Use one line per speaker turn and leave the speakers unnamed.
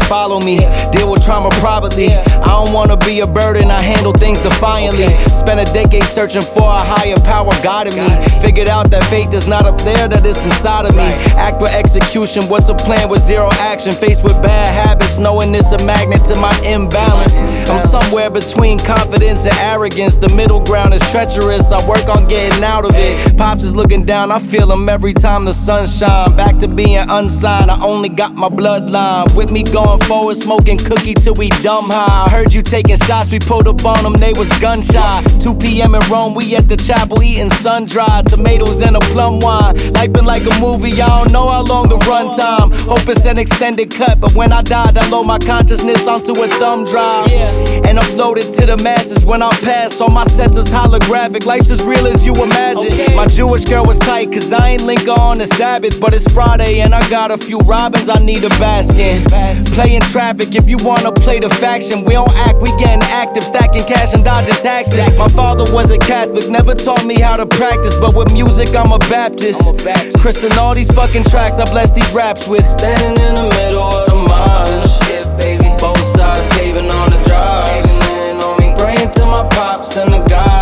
follow me. Deal with trauma privately. I don't wanna be a burden, I handle things defiantly. Spent a decade searching for a higher power guiding me. Figured out that faith is not up there, that it's inside of me. Act with execution, what's a plan with zero action? Faced with bad habits, knowing it's a magnet to my imbalance. I'm somewhere between confidence and arrogance. The middle ground is treacherous, I work on getting out of it. Pops is looking down, I feel him every time the sun shine. Back to being unsigned, I only got my bloodline. With me going forward, smoking cookie till we dumb high. I heard you taking shots, we pulled up on them, they was gun shy. 2 p.m. in Rome, we at the chapel eating sun-dried tomatoes and a plum wine. Life been like a movie, I don't know how long the run time. Hope it's an extended cut, but when I died, I load my consciousness onto a thumb drive. And upload it to the masses when I pass. All my sets is holographic, life's as real as you imagine. My Jewish girl was tight, cause I ain't link on the Sabbath. But it's Friday and I got a few robins I need to bask in. Playing traffic, if you wanna play the faction. We don't act, we getting active, stacking cash and dodging taxes. My father was a Catholic, never taught me how to practice. But with music, I'm a Baptist. Chris and all these fucking tracks I bless these raps with.
Standing in the middle of the mosh, both sides caving on the drive. Praying to my pops and the God.